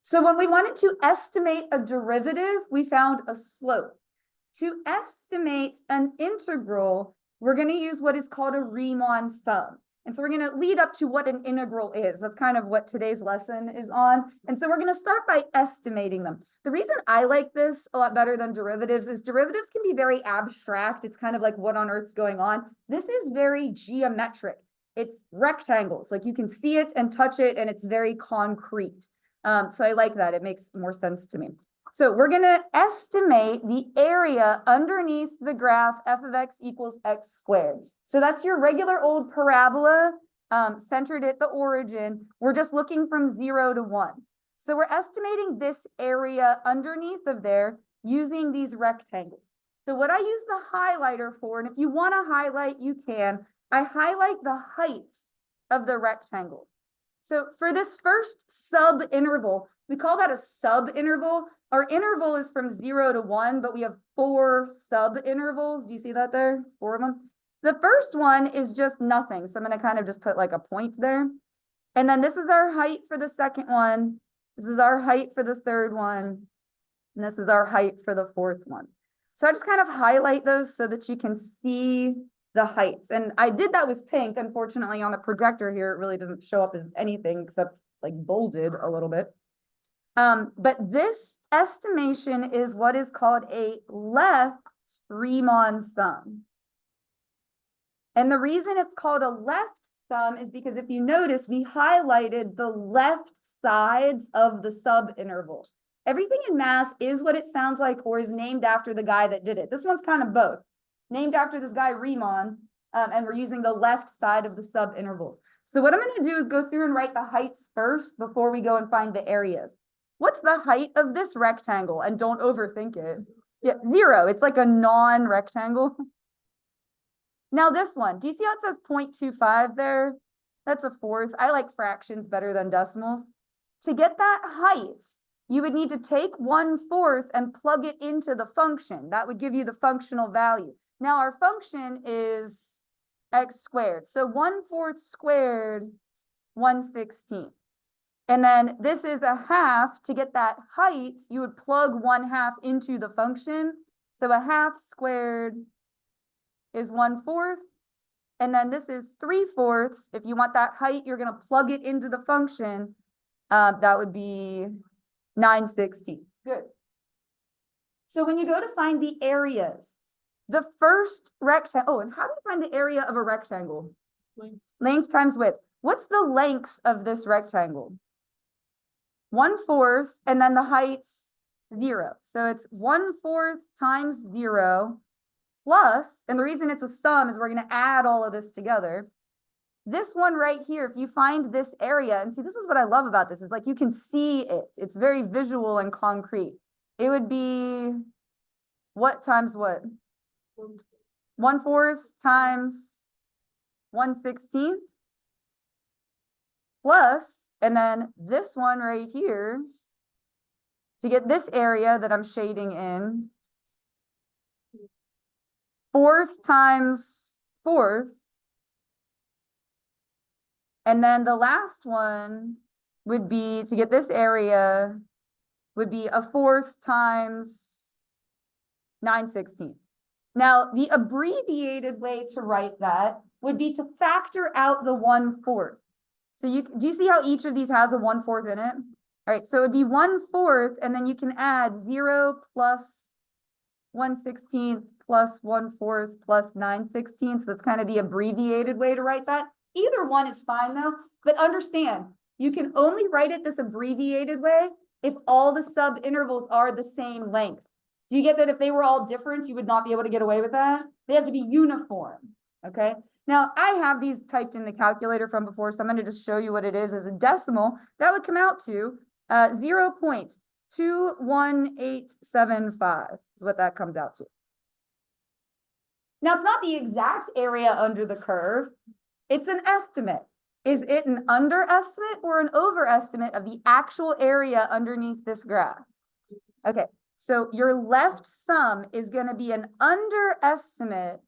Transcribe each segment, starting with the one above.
So when we wanted to estimate a derivative, we found a slope. To estimate an integral, we're going to use what is called a Riemann sum. And so we're going to lead up to what an integral is. That's kind of what today's lesson is on. And so we're going to start by estimating them. The reason I like this a lot better than derivatives is derivatives can be very abstract. It's kind of like what on earth's going on. This is very geometric. It's rectangles, like you can see it and touch it, and it's very concrete. So I like that. It makes more sense to me. So we're going to estimate the area underneath the graph f of x equals x squared. So that's your regular old parabola centered at the origin. We're just looking from 0 to 1. So we're estimating this area underneath of there using these rectangles. So what I use the highlighter for, and if you want to highlight, you can, I highlight the heights of the rectangles. So for this first sub-interval, we call that a sub-interval. Our interval is from 0 to 1, but we have 4 sub-intervals. Do you see that there? There's 4 of them. The first one is just nothing. So I'm going to kind of just put like a point there. And then this is our height for the second one. This is our height for the third one. And this is our height for the fourth one. So I just kind of highlight those so that you can see the heights. And I did that with pink. Unfortunately, on the projector here, it really doesn't show up as anything except like bolded a little bit. But this estimation is what is called a left Riemann sum. And the reason it's called a left sum is because if you notice, we highlighted the left sides of the sub-interval. Everything in math is what it sounds like or is named after the guy that did it. This one's kind of both. Named after this guy Riemann, and we're using the left side of the sub-intervals. So what I'm going to do is go through and write the heights first before we go and find the areas. What's the height of this rectangle? And don't overthink it. Yeah, 0. It's like a non-rectangle. Now this one, do you see how it says 0.25 there? That's a fourth. I like fractions better than decimals. To get that height, you would need to take 1/4 and plug it into the function. That would give you the functional value. Now our function is x squared. So 1/4 squared, 1/16. And then this is a half. To get that height, you would plug 1/2 into the function. So a half squared is 1/4. And then this is 3/4. If you want that height, you're going to plug it into the function. That would be 9/16. Good. So when you go to find the areas, the first rectangle, and how do you find the area of a rectangle? Length times width. What's the length of this rectangle? 1/4, and then the height 0. So it's 1/4 times 0 plus, and the reason it's a sum is we're going to add all of this together. This one right here, if you find this area, and see, this is what I love about this, is like you can see it. It's very visual and concrete. It would be what times what? 1/4 times 1/16 plus, and then this one right here, to get this area that I'm shading in, 4th times 4th. And then the last one would be, to get this area, would be a 4th times 9/16. Now, the abbreviated way to write that would be to factor out the 1/4. So do you see how each of these has a 1/4 in it? All right, so it would be 1/4, and then you can add 0 plus 1/16 plus 1/4 plus 9/16. That's kind of the abbreviated way to write that. Either one is fine though, but understand, you can only write it this abbreviated way if all the sub-intervals are the same length. Do you get that? If they were all different, you would not be able to get away with that? They have to be uniform, okay? Now, I have these typed in the calculator from before, so I'm going to just show you what it is as a decimal. That would come out to 0.21875 is what that comes out to. Now, it's not the exact area under the curve. It's an estimate. Is it an underestimate or an overestimate of the actual area underneath this graph? Okay, so your left sum is going to be an underestimate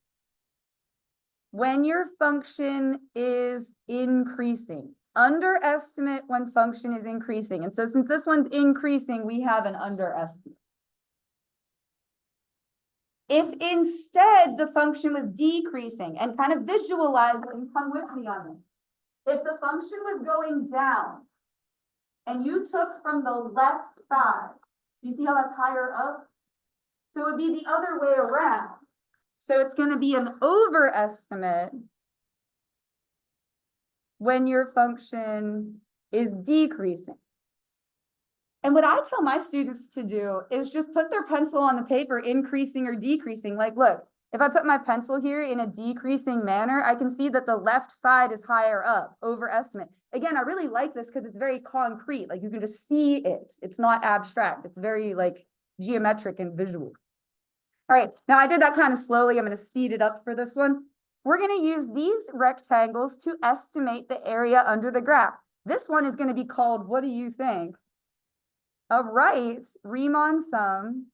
when your function is increasing. underestimate when function is increasing. And so since this one's increasing, we have an underestimate. If instead the function was decreasing, and kind of visualize it and come with me on this. If the function was going down and you took from the left side, do you see how that's higher up? So it would be the other way around. So it's going to be an overestimate when your function is decreasing. And what I tell my students to do is just put their pencil on the paper, increasing or decreasing. Like, look, if I put my pencil here in a decreasing manner, I can see that the left side is higher up, overestimate. Again, I really like this because it's very concrete. Like you can just see it. It's not abstract. It's very like geometric and visual. All right, now I did that kind of slowly. I'm going to speed it up for this one. We're going to use these rectangles to estimate the area under the graph. This one is going to be called, what do you think? A right Riemann sum,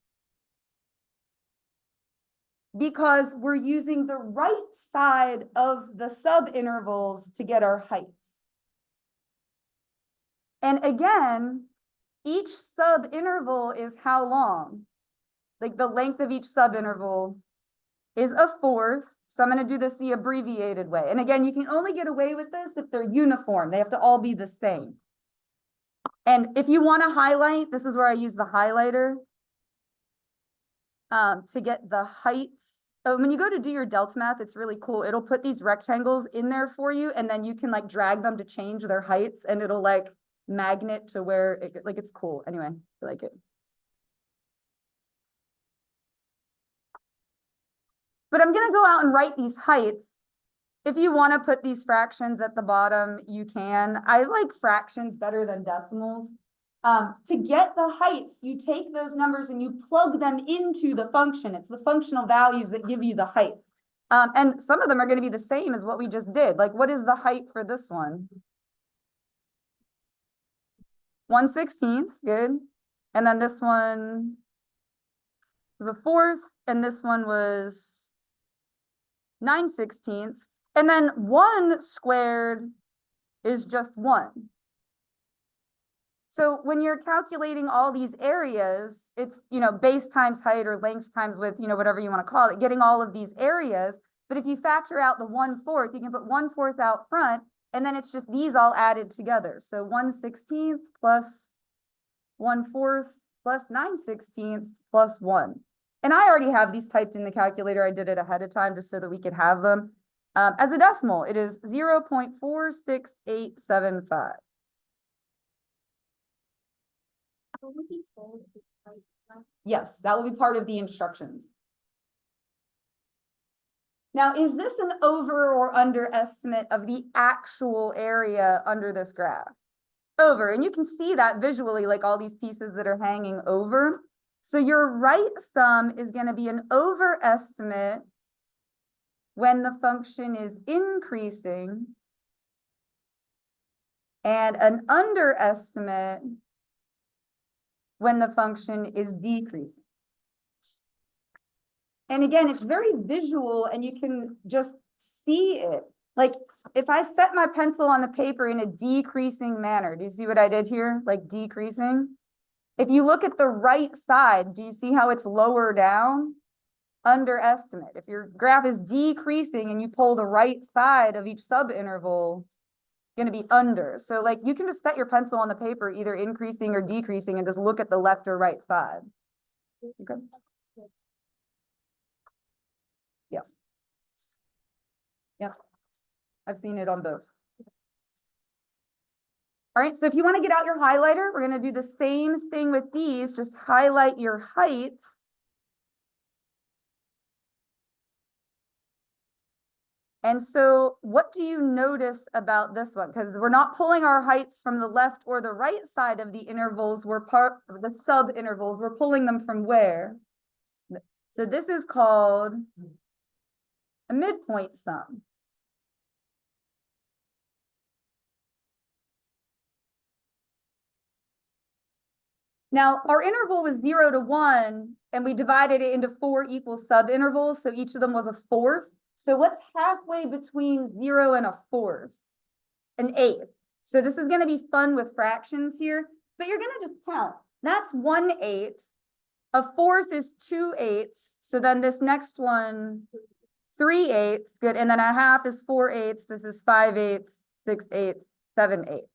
because we're using the right side of the subintervals to get our heights. And again, each subinterval is how long? Like the length of each subinterval is a fourth. So I'm going to do this the abbreviated way. And again, you can only get away with this if they're uniform. They have to all be the same. And if you want to highlight, this is where I use the highlighter to get the heights. Oh, when you go to do your delta math, it's really cool. It'll put these rectangles in there for you, and then you can like drag them to change their heights, and it'll like magnet to where it, like it's cool. Anyway, I like it. But I'm going to go out and write these heights. If you want to put these fractions at the bottom, you can. I like fractions better than decimals. To get the heights, you take those numbers and you plug them into the function. It's the functional values that give you the heights. And some of them are going to be the same as what we just did. Like, what is the height for this one? 1/16, good. And then this one was a fourth, and this one was 9/16. And then 1 squared is just 1. So when you're calculating all these areas, it's, you know, base times height or length times width, you know, whatever you want to call it, getting all of these areas. But if you factor out the 1/4, you can put 1/4 out front, and then it's just these all added together. So 1/16 plus 1/4 plus 9/16 plus 1. And I already have these typed in the calculator. I did it ahead of time just so that we could have them. As a decimal, it is 0.46875. Yes, that will be part of the instructions. Now, is this an over or underestimate of the actual area under this graph? Over, and you can see that visually, like all these pieces that are hanging over. So your right sum is going to be an overestimate when the function is increasing, and an underestimate when the function is decreasing. And again, it's very visual and you can just see it. Like if I set my pencil on the paper in a decreasing manner, do you see what I did here? Like decreasing. If you look at the right side, do you see how it's lower down? Underestimate. If your graph is decreasing and you pull the right side of each subinterval, going to be under. So like you can just set your pencil on the paper, either increasing or decreasing, and just look at the left or right side. Okay. Yes. Yep. I've seen it on both. All right, so if you want to get out your highlighter, we're going to do the same thing with these. Just highlight your heights. And so what do you notice about this one? Because we're not pulling our heights from the left or the right side of the intervals. We're part of the sub-intervals. We're pulling them from where? So this is called a midpoint sum. Now, our interval was 0 to 1, and we divided it into 4 equal sub-intervals, so each of them was a fourth. So what's halfway between 0 and a fourth? An eighth. So this is going to be fun with fractions here, but you're going to just count. That's 1/8. A fourth is 2/8. So then this next one, 3/8. Good. And then a half is 4/8. This is 5/8, 6/8, 7/8.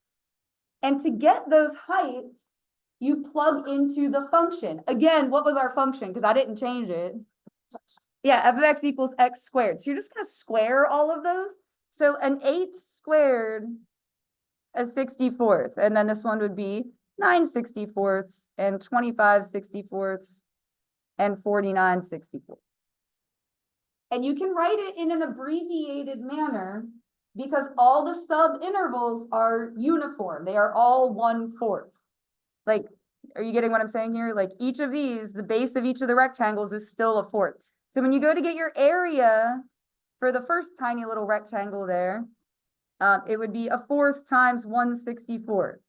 And to get those heights, you plug into the function. Again, what was our function? Because I didn't change it. Yeah, f of x equals x squared. So you're just going to square all of those. So an 8th squared is 64th. And then this one would be 9 64ths and 25 64ths and 49 64ths. And you can write it in an abbreviated manner because all the sub-intervals are uniform. They are all 1/4. Like, are you getting what I'm saying here? Like each of these, the base of each of the rectangles is still a fourth. So when you go to get your area for the first tiny little rectangle there, it would be a fourth times 1/64.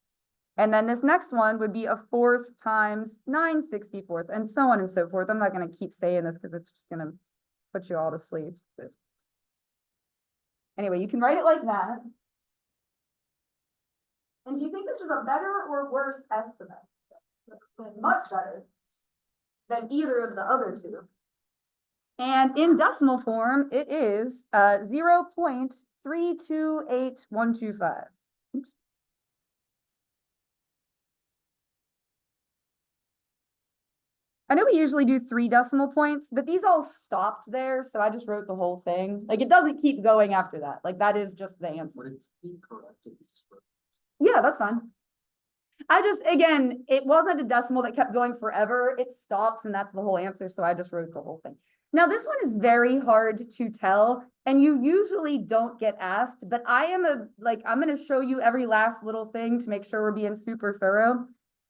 And then this next one would be a fourth times 9/64, and so on and so forth. I'm not going to keep saying this because it's just going to put you all to sleep. But anyway, you can write it like that. And do you think this is a better or worse estimate? Much better than either of the other two. And in decimal form, it is 0.328125. I know we usually do 3 decimal points, but these all stopped there, so I just wrote the whole thing. Like, it doesn't keep going after that. Like, that is just the answer. Yeah, that's fine. I just, again, it wasn't a decimal that kept going forever. It stops, and that's the whole answer, so I just wrote the whole thing. Now, this one is very hard to tell, and you usually don't get asked, but I'm going to show you every last little thing to make sure we're being super thorough.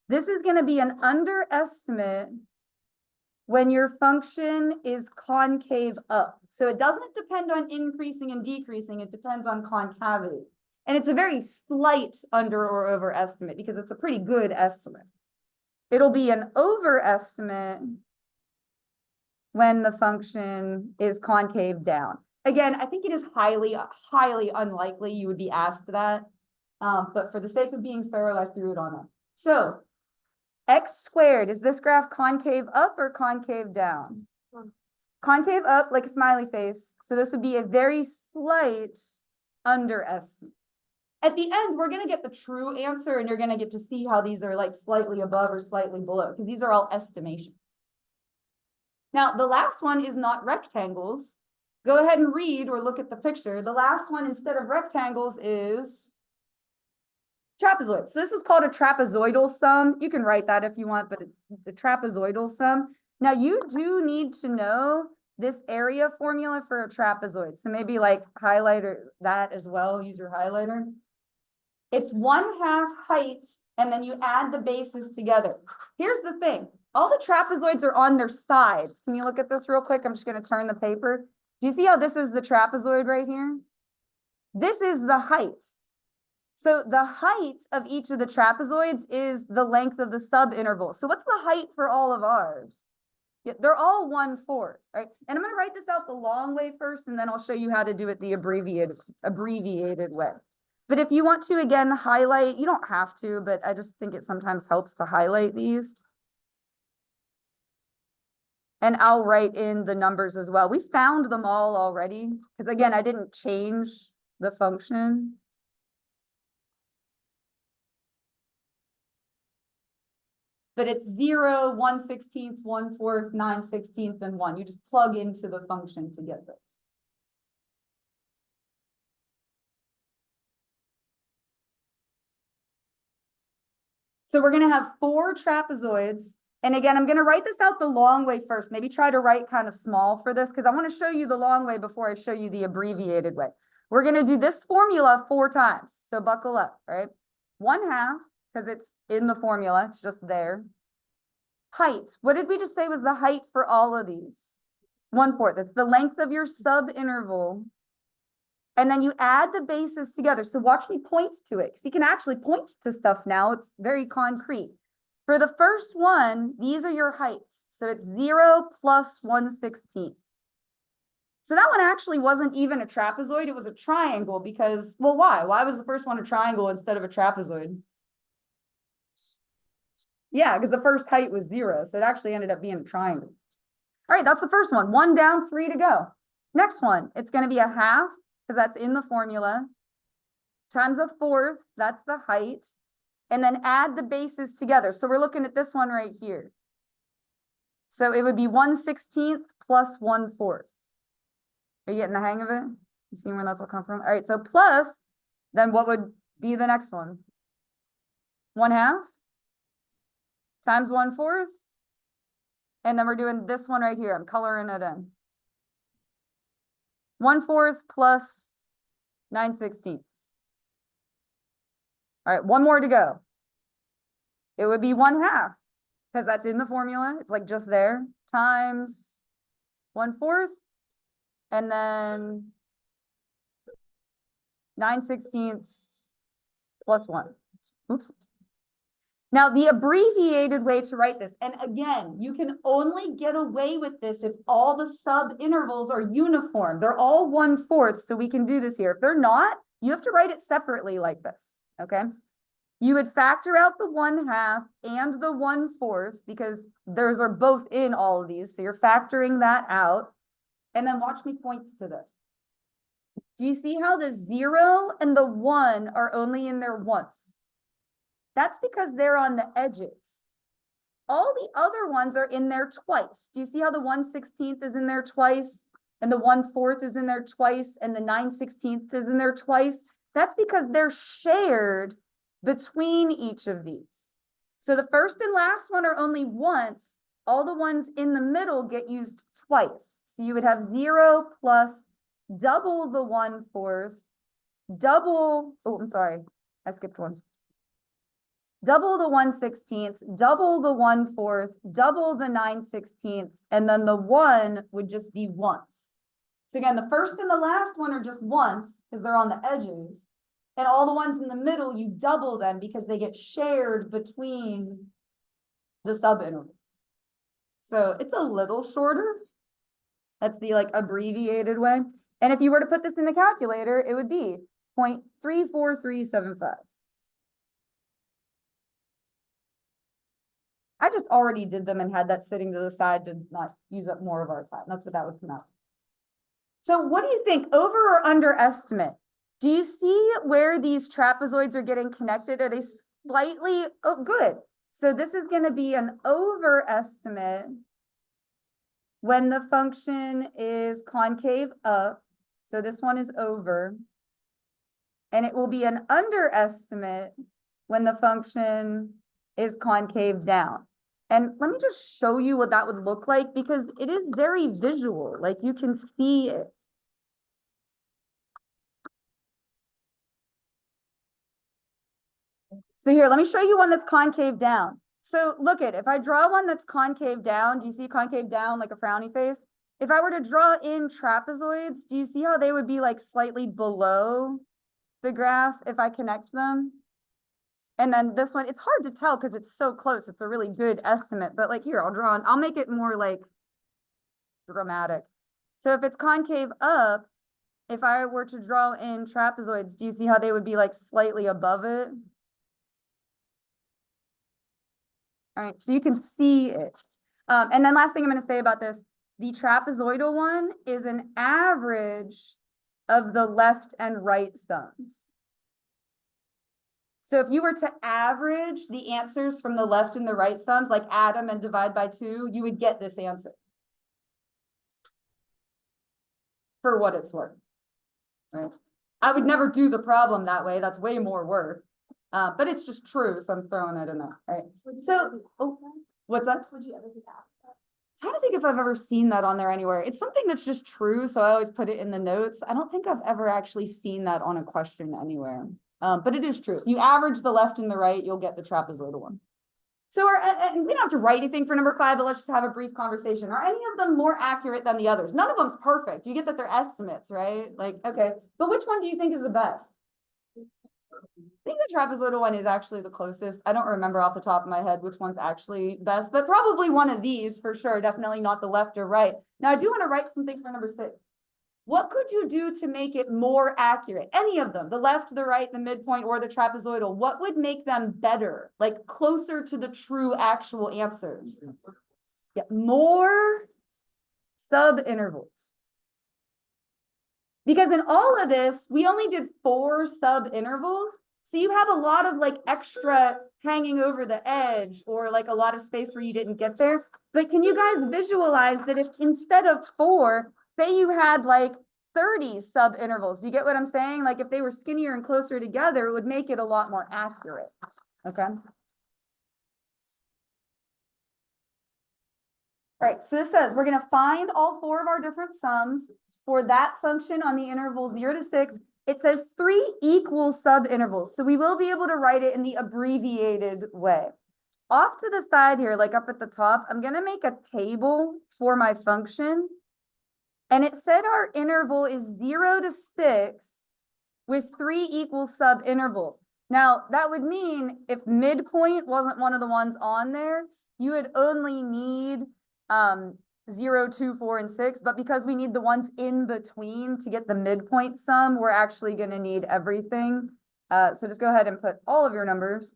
This is going to be an underestimate when your function is concave up. So it doesn't depend on increasing and decreasing, it depends on concavity. And it's a very slight under or overestimate because it's a pretty good estimate. It'll be an overestimate when the function is concave down. Again, I think it is highly, highly unlikely you would be asked that. But for the sake of being thorough, I threw it on there. So x squared, is this graph concave up or concave down? Concave up, like a smiley face. So this would be a very slight underestimate. At the end, we're going to get the true answer, and you're going to get to see how these are like slightly above or slightly below, because these are all estimations. Now, the last one is not rectangles. Go ahead and read or look at the picture. The last one, instead of rectangles, is trapezoid. So this is called a trapezoidal sum. You can write that if you want, but it's the trapezoidal sum. Now, you do need to know this area formula for a trapezoid. So maybe like highlighter that as well. Use your highlighter. It's 1/2 height, and then you add the bases together. Here's the thing. All the trapezoids are on their sides. Can you look at this real quick? I'm just going to turn the paper. Do you see how this is the trapezoid right here? This is the height. So the height of each of the trapezoids is the length of the subinterval. So what's the height for all of ours? Yeah, they're all 1/4, right? And I'm going to write this out the long way first, and then I'll show you how to do it the abbreviated way. But if you want to, again, highlight, you don't have to, but I just think it sometimes helps to highlight these. And I'll write in the numbers as well. We found them all already, because again, I didn't change the function. But it's 0, 1/16, 1/4, 9/16, and 1. You just plug into the function to get this. So we're going to have 4 trapezoids. And again, I'm going to write this out the long way first. Maybe try to write kind of small for this, because I want to show you the long way before I show you the abbreviated way. We're going to do this formula 4 times. So buckle up, right? 1/2, because it's in the formula. It's just there. Height. What did we just say was the height for all of these? 1/4. That's the length of your subinterval. And then you add the bases together. So watch me point to it, because you can actually point to stuff now. It's very concrete. For the first one, these are your heights. So it's 0 plus 1/16. So that one actually wasn't even a trapezoid, it was a triangle because, well, why? Why was the first one a triangle instead of a trapezoid? Yeah, because the first height was 0, so it actually ended up being a triangle. All right, that's the first one. 1 down, 3 to go. Next one, it's going to be a half, because that's in the formula, times a fourth, that's the height, and then add the bases together. So we're looking at this one right here. So it would be 1/16 plus 1/4. Are you getting the hang of it? You see where that's all come from? All right, so plus, then what would be the next one? 1/2 times 1/4. And then we're doing this one right here. I'm coloring it in. 1/4 plus 9/16. All right, one more to go. It would be 1/2, because that's in the formula. It's like just there, times 1/4, and then 9/16 plus 1. Oops. Now, the abbreviated way to write this, and again, you can only get away with this if all the sub-intervals are uniform. They're all 1/4, so we can do this here. If they're not, you have to write it separately like this, okay? You would factor out the 1/2 and the 1/4 because those are both in all of these, so you're factoring that out. And then watch me point to this. Do you see how the 0 and the 1 are only in there once? That's because they're on the edges. All the other ones are in there twice. Do you see how the 1/16 is in there twice, and the 1/4 is in there twice, and the 9/16 is in there twice? That's because they're shared between each of these. So the first and last one are only once. All the ones in the middle get used twice. So you would have 0 plus double the 1/4, double, oh, I'm sorry, I skipped one. Double the 1/16, double the 1/4, double the 9/16, and then the 1 would just be once. So again, the first and the last one are just once because they're on the edges. And all the ones in the middle, you double them because they get shared between the subintervals. So it's a little shorter. That's the like abbreviated way. And if you were to put this in the calculator, it would be 0.34375. I just already did them and had that sitting to the side to not use up more of our time. That's what that would come out. So what do you think, over or underestimate? Do you see where these trapezoids are getting connected? Are they slightly, oh, good. So this is going to be an overestimate when the function is concave up. So this one is over. And it will be an underestimate when the function is concave down. And let me just show you what that would look like because it is very visual, like you can see it. So here, let me show you one that's concave down. So look at, if I draw one that's concave down, do you see concave down like a frowny face? If I were to draw in trapezoids, do you see how they would be like slightly below the graph if I connect them? And then this one, it's hard to tell because it's so close. It's a really good estimate, but like here, I'll make it more like dramatic. So if it's concave up, if I were to draw in trapezoids, do you see how they would be like slightly above it? All right, so you can see it. And then last thing I'm going to say about this, the trapezoidal one is an average of the left and right sums. So if you were to average the answers from the left and the right sums, like add them and divide by 2, you would get this answer. For what it's worth. Right? I would never do the problem that way. That's way more work. But it's just true, so I'm throwing it in there. Right? So, oh, what's that? Would you ever be asked that? I'm trying to think if I've ever seen that on there anywhere. It's something that's just true, so I always put it in the notes. I don't think I've ever actually seen that on a question anywhere. But it is true. If you average the left and the right, you'll get the trapezoidal one. So we don't have to write anything for number 5, but let's just have a brief conversation. Are any of them more accurate than the others? None of them's perfect. You get that they're estimates, right? Like, okay, but which one do you think is the best? I think the trapezoidal one is actually the closest. I don't remember off the top of my head which one's actually best, but probably one of these for sure. Definitely not the left or right. Now I do want to write something for number 6. What could you do to make it more accurate? Any of them, the left, the right, the midpoint, or the trapezoidal, what would make them better, like closer to the true actual answer? Yeah, more sub-intervals. Because in all of this, we only did 4 sub-intervals. So you have a lot of like extra hanging over the edge or like a lot of space where you didn't get there. But can you guys visualize that if instead of 4, say you had like 30 sub-intervals? Do you get what I'm saying? Like if they were skinnier and closer together, it would make it a lot more accurate. Okay. All right, so this says we're going to find all 4 of our different sums for that function on the interval 0 to 6. It says 3 equal sub-intervals. So we will be able to write it in the abbreviated way. Off to the side here, like up at the top, I'm going to make a table for my function. And it said our interval is 0 to 6 with 3 equal sub-intervals. Now, that would mean if midpoint wasn't one of the ones on there, you would only need 0, 2, 4, and 6. But because we need the ones in between to get the midpoint sum, we're actually going to need everything. So just go ahead and put all of your numbers.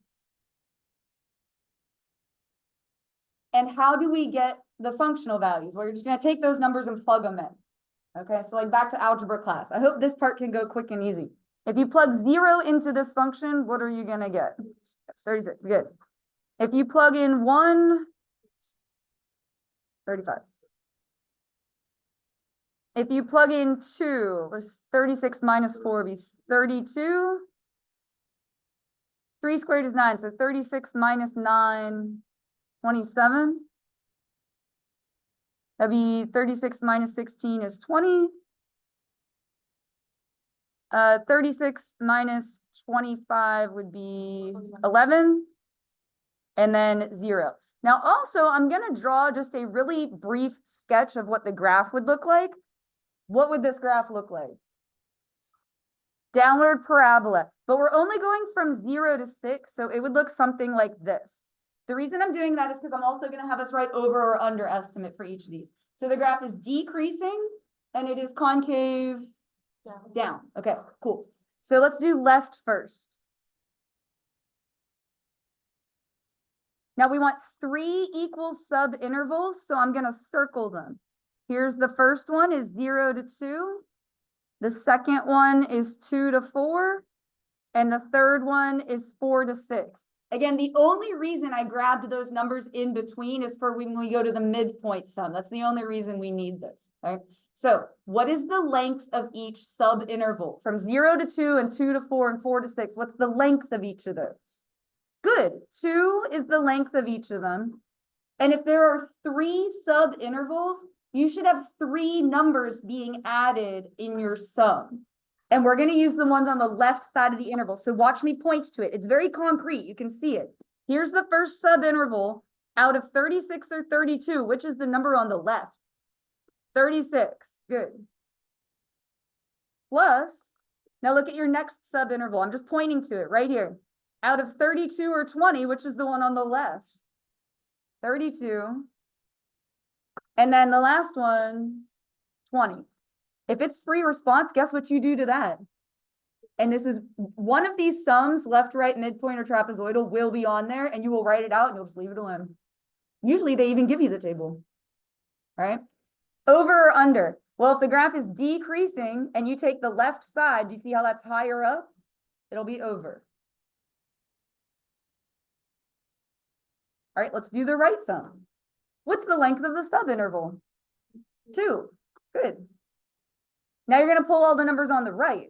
And how do we get the functional values? Well, you're just going to take those numbers and plug them in. Okay, so like back to algebra class. I hope this part can go quick and easy. If you plug 0 into this function, what are you going to get? 36, good. If you plug in 1, 35. If you plug in 2, 36 minus 4 would be 32. 3 squared is 9, so 36 minus 9, 27. That'd be 36 minus 16 is 20. 36 minus 25 would be 11. And then 0. Now also, I'm going to draw just a really brief sketch of what the graph would look like. What would this graph look like? Downward parabola. But we're only going from 0 to 6, so it would look something like this. The reason I'm doing that is because I'm also going to have us write over or under estimate for each of these. So the graph is decreasing, and it is concave down. Okay, cool. So let's do left first. Now we want 3 equal sub-intervals, so I'm going to circle them. Here's the first one is 0 to 2. The second one is 2 to 4. And the third one is 4 to 6. Again, the only reason I grabbed those numbers in between is for when we go to the midpoint sum. That's the only reason we need this. Okay? So what is the length of each sub-interval? From 0 to 2 and 2 to 4 and 4 to 6. What's the length of each of those? Good. 2 is the length of each of them. And if there are 3 sub-intervals, you should have 3 numbers being added in your sum. And we're going to use the ones on the left side of the interval. So watch me point to it. It's very concrete. You can see it. Here's the first sub-interval out of 36 or 32. Which is the number on the left? 36. Good. Plus, now look at your next sub-interval. I'm just pointing to it right here. Out of 32 or 20, which is the one on the left? 32. And then the last one, 20. If it's free response, guess what you do to that? And this is one of these sums, left, right, midpoint, or trapezoidal will be on there, and you will write it out and you'll just leave it alone. Usually they even give you the table. All right. Over or under? Well, if the graph is decreasing and you take the left side, do you see how that's higher up? It'll be over. All right, let's do the right sum. What's the length of the sub-interval? 2. Good. Now you're going to pull all the numbers on the right.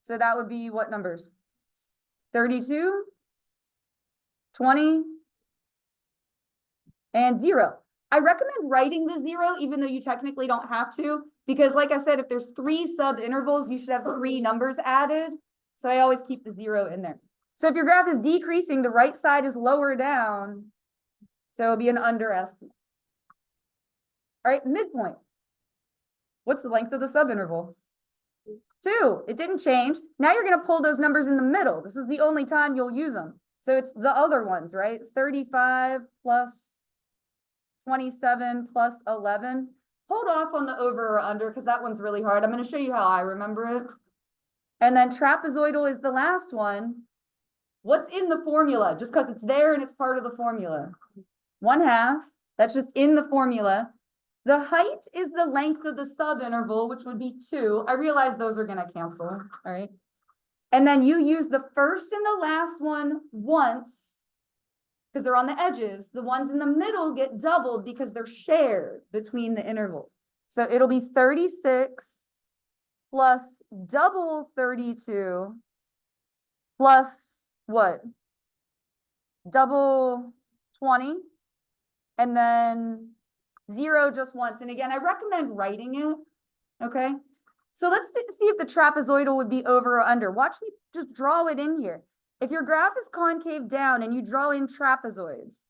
So that would be what numbers? 32, 20, and 0. I recommend writing the 0, even though you technically don't have to, because like I said, if there's 3 sub-intervals, you should have 3 numbers added. So I always keep the 0 in there. So if your graph is decreasing, the right side is lower down. So it'll be an underestimate. All right, midpoint. What's the length of the sub-interval? 2. It didn't change. Now you're going to pull those numbers in the middle. This is the only time you'll use them. So it's the other ones, right? 35 plus 27 plus 11. hold off on the over or under because that one's really hard. I'm going to show you how I remember it. And then trapezoidal is the last one. What's in the formula? Just because it's there and it's part of the formula. 1/2. That's just in the formula. The height is the length of the subinterval, which would be 2. I realize those are going to cancel. All right. And then you use the first and the last one once because they're on the edges. The ones in the middle get doubled because they're shared between the intervals. So it'll be 36 plus double 32 plus what? Double 20. And then 0 just once. And again, I recommend writing it. Okay. So let's see if the trapezoidal would be over or under. Watch me just draw it in here. If your graph is concave down and you draw in trapezoids,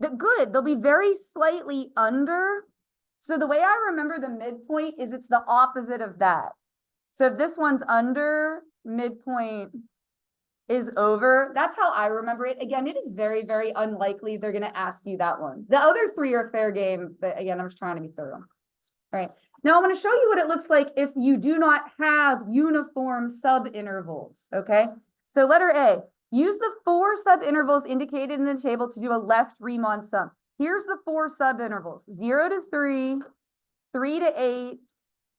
they'll be very slightly under. So the way I remember the midpoint is it's the opposite of that. So if this one's under, midpoint is over. That's how I remember it. Again, it is very, very unlikely they're going to ask you that one. The other 3 are fair game, but again, I'm just trying to be thorough. All right. Now I'm going to show you what it looks like if you do not have uniform subintervals. Okay. So letter A, use the 4 subintervals indicated in the table to do a left Riemann sum. Here's the 4 subintervals: 0 to 3, 3 to 8,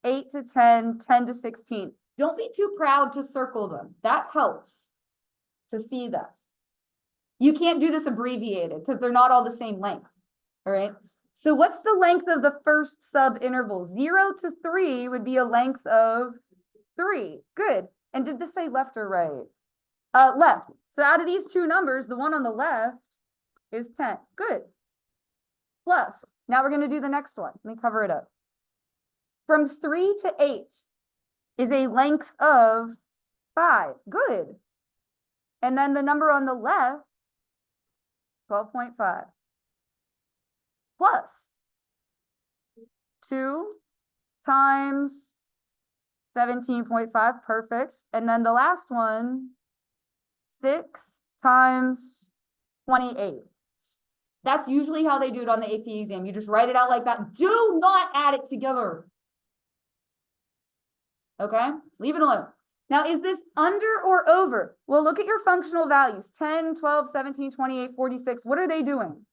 8 to 10, 10 to 16. Don't be too proud to circle them. That helps to see that. You can't do this abbreviated because they're not all the same length. All right. So what's the length of the first subinterval? 0 to 3 would be a length of 3. Good. And did this say left or right? Left. So out of these 2 numbers, the one on the left is 10. Good. Plus, now we're going to do the next one. Let me cover it up. From 3 to 8 is a length of 5. Good. And then the number on the left, 12.5. Plus 2 times 17.5, perfect. And then the last one, 6 times 28. That's usually how they do it on the AP exam. You just write it out like that. Do not add it together. Okay, leave it alone. Now, is this under or over? Well, look at your functional values, 10, 12, 17, 28, 46. What are they doing?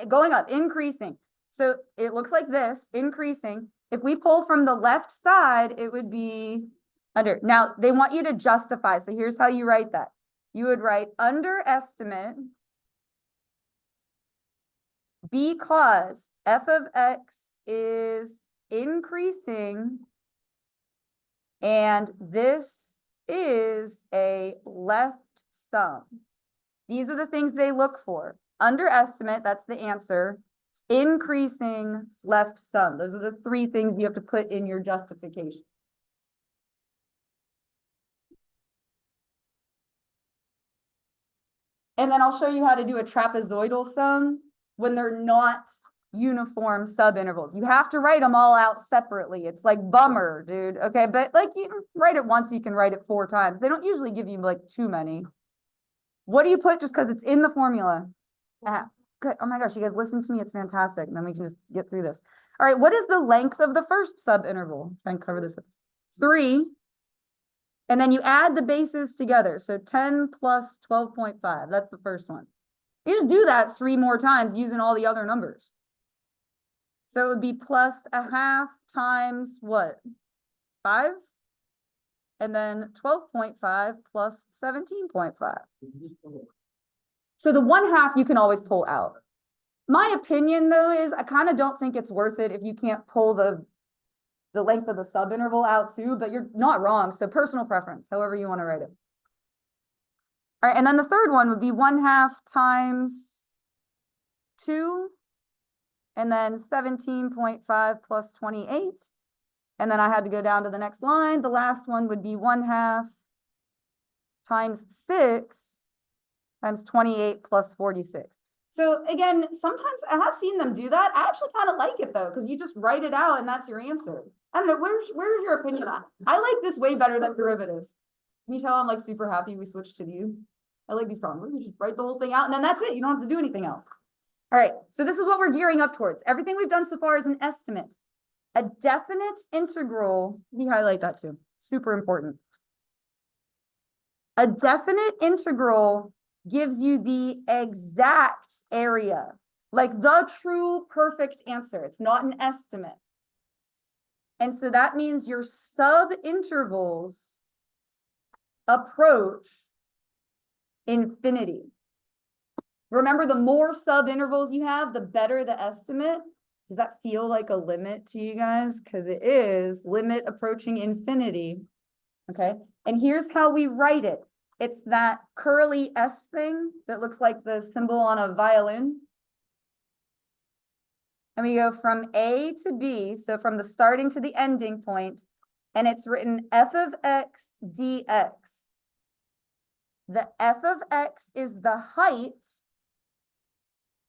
Going up, increasing. So it looks like this, increasing. If we pull from the left side, it would be under. Now, they want you to justify. So here's how you write that. You would write underestimate because f of x is increasing and this is a left sum. These are the things they look for. Underestimate, that's the answer. Increasing left sum. Those are the 3 things you have to put in your justification. And then I'll show you how to do a trapezoidal sum when they're not uniform subintervals. You have to write them all out separately. It's like bummer, dude. Okay, but like you write it once, you can write it 4 times. They don't usually give you like too many. What do you put just because it's in the formula? Good. Oh my gosh, you guys listen to me. It's fantastic. And then we can just get through this. All right, what is the length of the first subinterval? Try and cover this up. 3. And then you add the bases together. So 10 plus 12.5. That's the first one. You just do that 3 more times using all the other numbers. So it would be plus 1/2 times what? 5? And then 12.5 plus 17.5. So the 1/2 you can always pull out. My opinion though is I kind of don't think it's worth it if you can't pull the length of the subinterval out too, but you're not wrong. So personal preference, however you want to write it. All right, and then the third one would be 1/2 times 2, and then 17.5 plus 28. And then I had to go down to the next line. The last one would be 1/2 times 6 times 28 plus 46. So again, sometimes I have seen them do that. I actually kind of like it though, because you just write it out and that's your answer. I don't know, where's your opinion on? I like this way better than derivatives. Can you tell I'm like super happy we switched to these? I like these problems. You just write the whole thing out and then that's it. You don't have to do anything else. All right, so this is what we're gearing up towards. Everything we've done so far is an estimate. A definite integral, let me highlight that too, super important. A definite integral gives you the exact area, like the true perfect answer. It's not an estimate. And so that means your subintervals approach infinity. Remember, the more subintervals you have, the better the estimate. Does that feel like a limit to you guys? Because it is limit approaching infinity. Okay. And here's how we write it. It's that curly S thing that looks like the symbol on a violin. And we go from A to B, so from the starting to the ending point, and it's written f of x dx. The f of x is the height.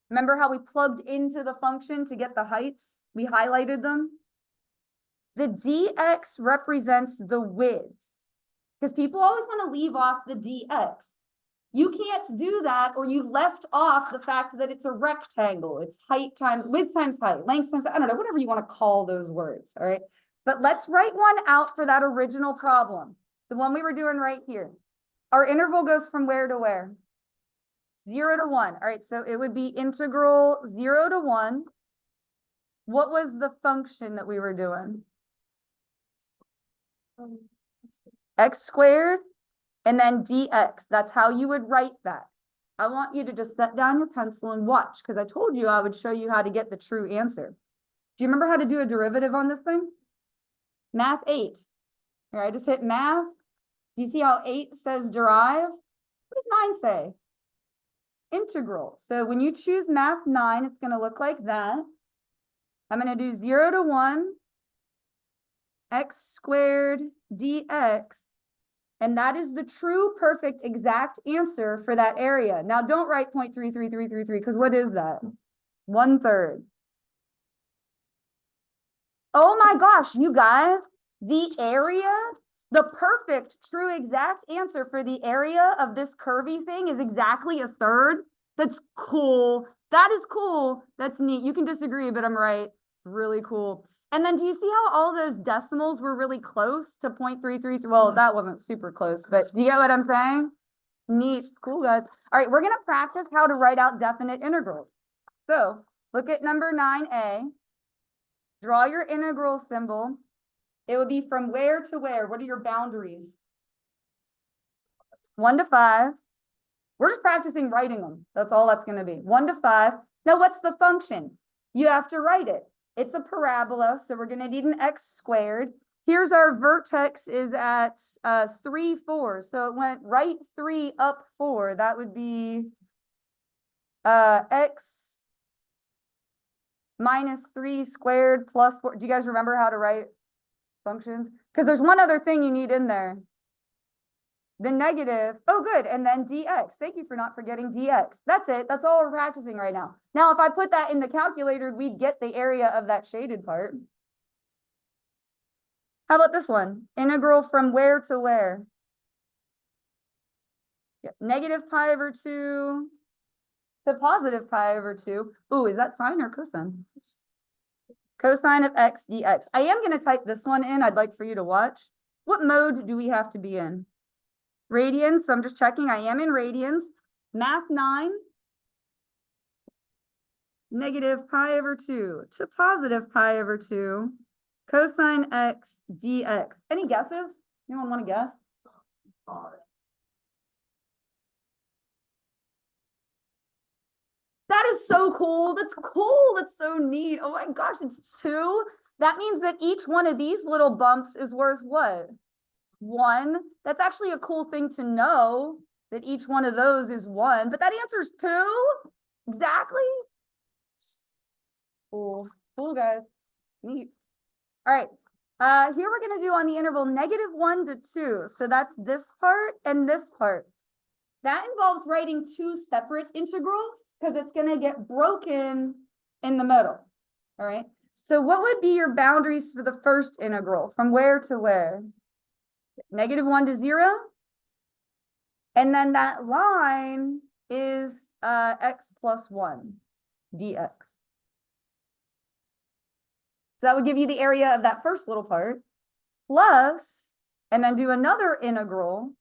Remember how we plugged into the function to get the heights? We highlighted them. The dx represents the width, because people always want to leave off the dx. You can't do that, or you've left off the fact that it's a rectangle. It's height times width times height, length times, I don't know, whatever you want to call those words, all right? But let's write one out for that original problem, the one we were doing right here. Our interval goes from where to where? 0 to 1. All right, so it would be integral 0 to 1. What was the function that we were doing? X squared. And then dx, that's how you would write that. I want you to just set down your pencil and watch, because I told you I would show you how to get the true answer. Do you remember how to do a derivative on this thing? Math 8. Here, I just hit math. Do you see how 8 says derive? What does 9 say? Integral. So when you choose math 9, it's going to look like that. I'm going to do 0 to 1, x squared dx. And that is the true, perfect, exact answer for that area. Now, don't write 0.33333, because what is that? 1/3. Oh my gosh, you guys, the area, the perfect, true, exact answer for the area of this curvy thing is exactly 1/3. That's cool. That is cool. That's neat. You can disagree, but I'm right. Really cool. And then do you see how all those decimals were really close to 0.333? Well, that wasn't super close, but do you get what I'm saying? Neat. Cool, guys. All right, we're going to practice how to write out definite integrals. So look at number 9a. Draw your integral symbol. It would be from where to where? What are your boundaries? 1 to 5. We're just practicing writing them. That's all that's going to be. 1 to 5. Now, what's the function? You have to write it. It's a parabola, so we're going to need an x squared. Here's our vertex is at 3, 4. So it went right 3, up 4. That would be x minus 3 squared plus 4. Do you guys remember how to write functions? Because there's one other thing you need in there. The negative, oh good, and then dx. Thank you for not forgetting dx. That's it, that's all we're practicing right now. Now, if I put that in the calculator, we'd get the area of that shaded part. How about this one? Integral from where to where? Yeah, negative pi over 2 to positive pi over 2. Ooh, is that sine or cosine? Cosine of x dx. I am going to type this one in. I'd like for you to watch. What mode do we have to be in? Radians, so I'm just checking. I am in radians. Math 9. Negative pi over 2 to positive pi over 2. Cosine x dx. Any guesses? Anyone want to guess? That is so cool. That's cool. That's so neat. Oh my gosh, it's 2. That means that each one of these little bumps is worth what? 1. That's actually a cool thing to know, that each one of those is 1, but that answer's 2. Exactly. Cool. Cool, guys. Neat. All right. Here we're going to do on the interval -1 to 2. So that's this part and this part. That involves writing 2 separate integrals, because it's going to get broken in the middle. All right. So what would be your boundaries for the first integral? From where to where? -1 to 0. And then that line is x plus 1. dx. So that would give you the area of that first little part, plus, and then do another integral.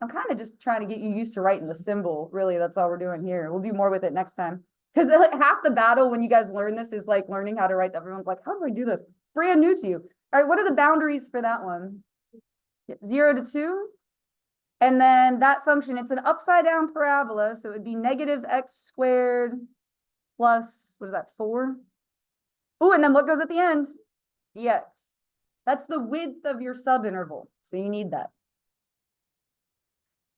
I'm kind of just trying to get you used to writing the symbol. Really, that's all we're doing here. We'll do more with it next time. Because like half the battle when you guys learn this is like learning how to write. Everyone's like, how do I do this? Brand new to you. All right, what are the boundaries for that one? 0 to 2. And then that function, it's an upside down parabola. So it would be negative x squared plus, what is that, 4? Oh, and then what goes at the end? Dx. That's the width of your subinterval. So you need that.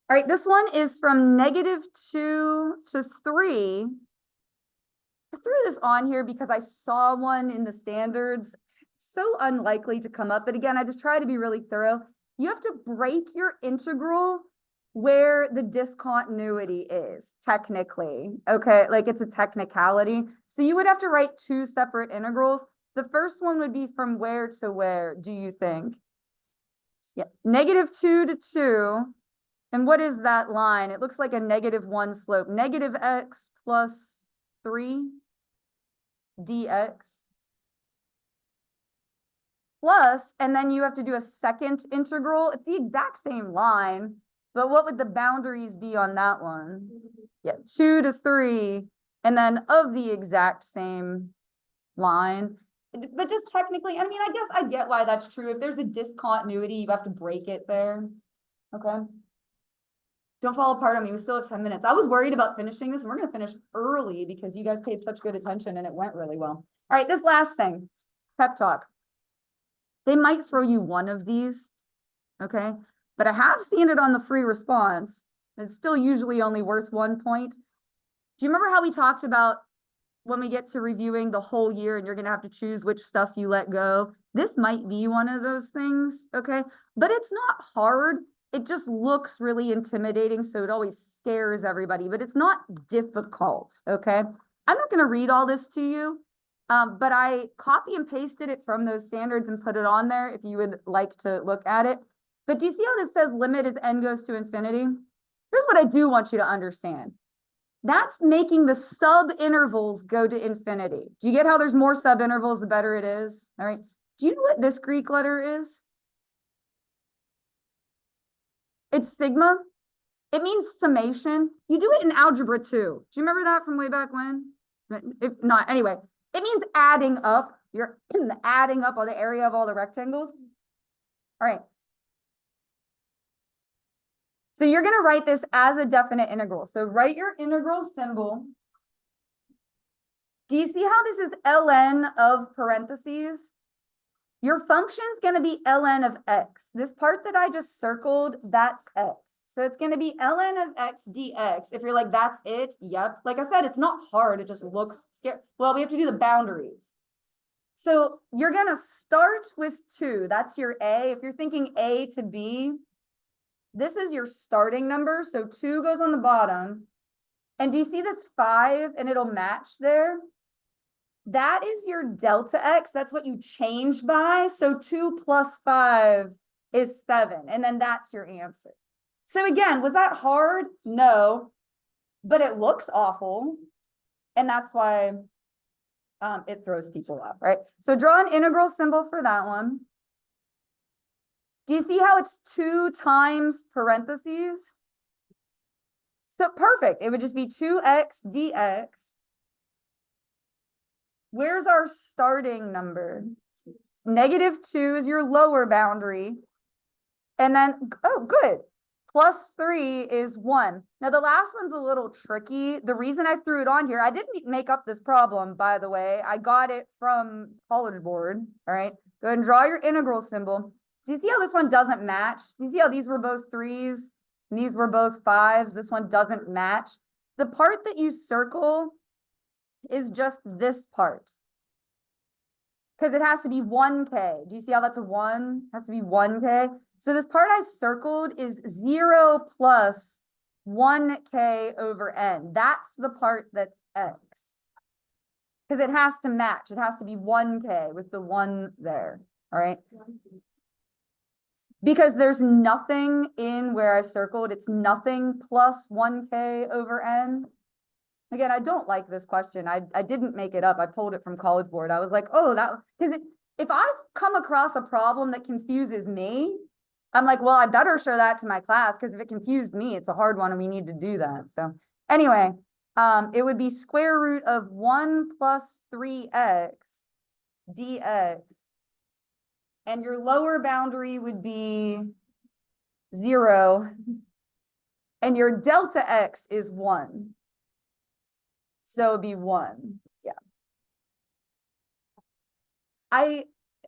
All right, this one is from -2 to 3. I threw this on here because I saw one in the standards. So unlikely to come up, but again, I just try to be really thorough. You have to break your integral where the discontinuity is, technically, okay? Like it's a technicality. So you would have to write 2 separate integrals. The first one would be from where to where, do you think? Yeah, -2 to 2. And what is that line? It looks like a -1 slope. Negative x plus 3 dx. Plus, and then you have to do a second integral. It's the exact same line, but what would the boundaries be on that one? Yeah, 2 to 3, and then of the exact same line. But just technically, I mean, I guess I get why that's true. If there's a discontinuity, you have to break it there. Okay. Don't fall apart on me. We still have 10 minutes. I was worried about finishing this. And we're going to finish early because you guys paid such good attention and it went really well. All right, this last thing, pep talk. They might throw you one of these, okay? But I have seen it on the free response. It's still usually only worth 1 point. Do you remember how we talked about when we get to reviewing the whole year and you're going to have to choose which stuff you let go? This might be one of those things, okay? But it's not hard. It just looks really intimidating, so it always scares everybody, but it's not difficult, okay? I'm not going to read all this to you, but I copy and pasted it from those standards and put it on there if you would like to look at it. But do you see how this says limit as n goes to infinity? Here's what I do want you to understand. That's making the subintervals go to infinity. Do you get how there's more subintervals, the better it is? All right. Do you know what this Greek letter is? It's sigma. It means summation. You do it in algebra too. Do you remember that from way back when? If not, anyway, it means adding up. You're adding up all the area of all the rectangles. All right. So you're going to write this as a definite integral. So write your integral symbol. Do you see how this is ln of parentheses? Your function's going to be ln of x. This part that I just circled, that's x. So it's going to be ln of x dx. If you're like, that's it, yep. Like I said, it's not hard. It just looks scary. Well, we have to do the boundaries. So you're going to start with 2. That's your a. If you're thinking a to b, this is your starting number. So 2 goes on the bottom. And do you see this 5 and it'll match there? That is your delta x. That's what you change by. So 2 plus 5 is 7. And then that's your answer. So again, was that hard? No, but it looks awful. And that's why it throws people off, right? So draw an integral symbol for that one. Do you see how it's 2 times parentheses? So perfect. It would just be 2x dx. Where's our starting number? -2 is your lower boundary. And then, oh, good. Plus 3 is 1. Now, the last one's a little tricky. The reason I threw it on here, I didn't make up this problem, by the way. I got it from College Board. All right. Go ahead and draw your integral symbol. Do you see how this one doesn't match? Do you see how these were both 3s and these were both 5s? This one doesn't match. The part that you circle is just this part. Because it has to be 1k. Do you see how that's a 1? It has to be 1k. So this part I circled is 0 plus 1k over n. That's the part that's x. Because it has to match. It has to be 1k with the 1 there. All right. Because there's nothing in where I circled. It's nothing plus 1k over n. Again, I don't like this question. I didn't make it up. I pulled it from College Board. I was like, oh, because if I've come across a problem that confuses me, I'm like, well, I better show that to my class because if it confused me, it's a hard one and we need to do that. So anyway, it would be square root of 1 plus 3x dx. And your lower boundary would be 0. And your delta x is 1. So it'd be 1. Yeah.